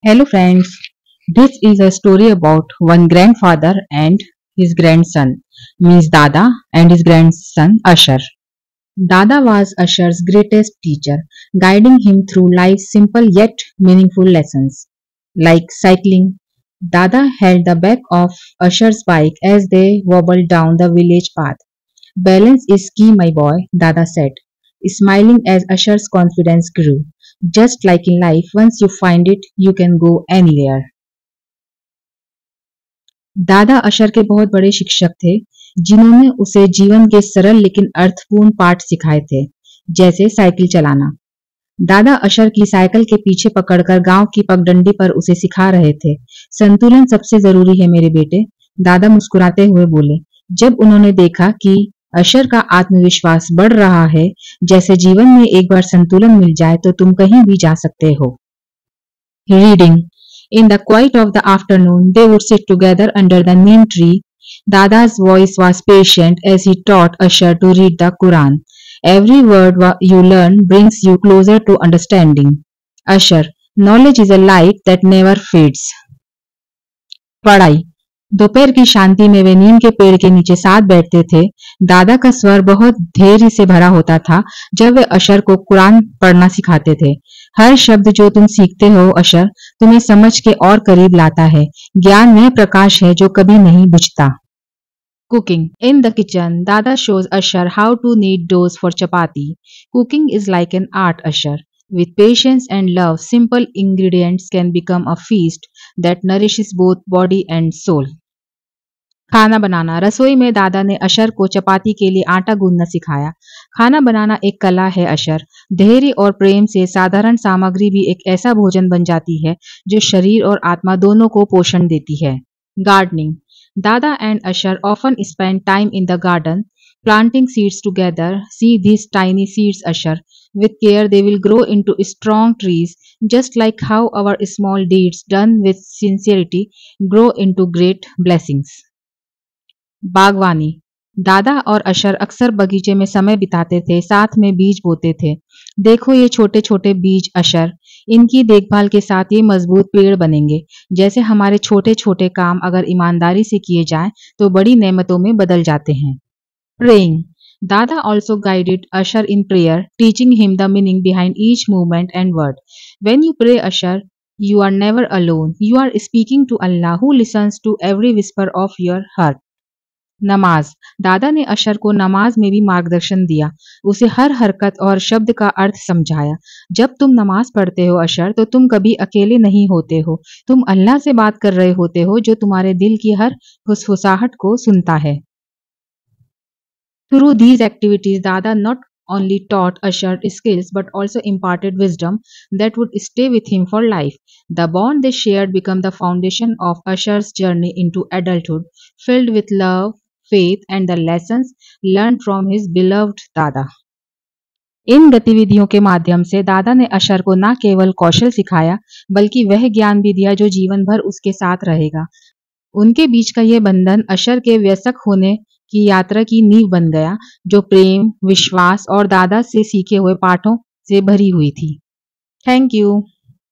Hello, friends. This is a story about one grandfather and his grandson, means Dada and his grandson Ashar. Dada was Ashar's greatest teacher, guiding him through life's simple yet meaningful lessons. Like cycling, Dada held the back of Ashar's bike as they wobbled down the village path. Balance is key, my boy, Dada said, smiling as Ashar's confidence grew. Just like in life, once you find it, you can go anywhere. दादा अशर के बहुत बड़े शिक्षक थे जिन्होंने उसे जीवन के सरल लेकिन अर्थपूर्ण पाठ सिखाए थे, जैसे साइकिल चलाना। दादा अशर की साइकिल के पीछे पकड़कर गांव की पगडंडी पर उसे सिखा रहे थे। संतुलन सबसे जरूरी है मेरे बेटे, दादा मुस्कुराते हुए बोले। जब उन्होंने देखा कि अशर का आत्मविश्वास बढ़ रहा है, जैसे जीवन में एक बार संतुलन मिल जाए तो तुम कहीं भी जा सकते हो। Reading. In the quiet of the afternoon, they would sit together under the neem tree. Dada's voice was patient as he taught Ashar to read the Quran. Every word you learn brings you closer to understanding. Ashar, knowledge is a light that never fades. पढ़ाई। दोपहर की शांति में वे नीम के पेड़ के नीचे साथ बैठते थे। दादा का स्वर बहुत धैर्य से भरा होता था जब वे अशर को कुरान पढ़ना सिखाते थे। हर शब्द जो तुम सीखते हो अशर, तुम्हें समझ के और करीब लाता है। ज्ञान वह प्रकाश है जो कभी नहीं बुझता। Cooking. In the kitchen, Dada shows Ashar how to knead doughs for chapati. Cooking is like an art, Ashar. With patience and love, simple ingredients can become a feast that nourishes both body and soul. खाना बनाना। रसोई में दादा ने अशर को चपाती के लिए आटा गूंदना सिखाया। खाना बनाना एक कला है अशर। धैर्य और प्रेम से साधारण सामग्री भी एक ऐसा भोजन बन जाती है जो शरीर और आत्मा दोनों को पोषण देती है। गार्डनिंग। दादा एंड अशर often spend time in the garden, planting seeds together. See these tiny seeds, Ashar. With care, they will grow into strong trees, just like how our small deeds done with sincerity grow into great blessings. बागवानी। दादा और अशर अक्सर बगीचे में समय बिताते थे, साथ में बीज बोते थे। देखो ये छोटे छोटे बीज अशर, इनकी देखभाल के साथ ये मजबूत पेड़ बनेंगे। जैसे हमारे छोटे छोटे काम अगर ईमानदारी से किए जाएं तो बड़ी नेमतों में बदल जाते हैं। Praying. Dada also guided Ashar in prayer, teaching him the meaning behind each movement and word. When you pray, Ashar, you are never alone. You are speaking to Allah who listens to every whisper of your heart. नमाज। दादा ने अशर को नमाज में भी मार्गदर्शन दिया, उसे हर हरकत और शब्द का अर्थ समझाया। जब तुम नमाज पढ़ते हो अशर, तो तुम कभी अकेले नहीं होते हो, तुम अल्लाह से बात कर रहे होते हो जो तुम्हारे दिल की हर फुसफुसाहट को सुनता है। Through these activities, Dada not only taught Ashar skills but also imparted wisdom that would stay with him for life. The bond they shared became the foundation of Ashar's journey into adulthood, filled with love, faith, and the lessons learned from his beloved Dada. इन गतिविधियों के माध्यम से दादा ने अशर को न केवल कौशल सिखाया बल्कि वह ज्ञान भी दिया जो जीवन भर उसके साथ रहेगा। उनके बीच का यह बंधन अशर के वयस्क होने की यात्रा की नींव बन गया, जो प्रेम, विश्वास और दादा से सीखे हुए पाठों से भरी हुई थी। Thank you.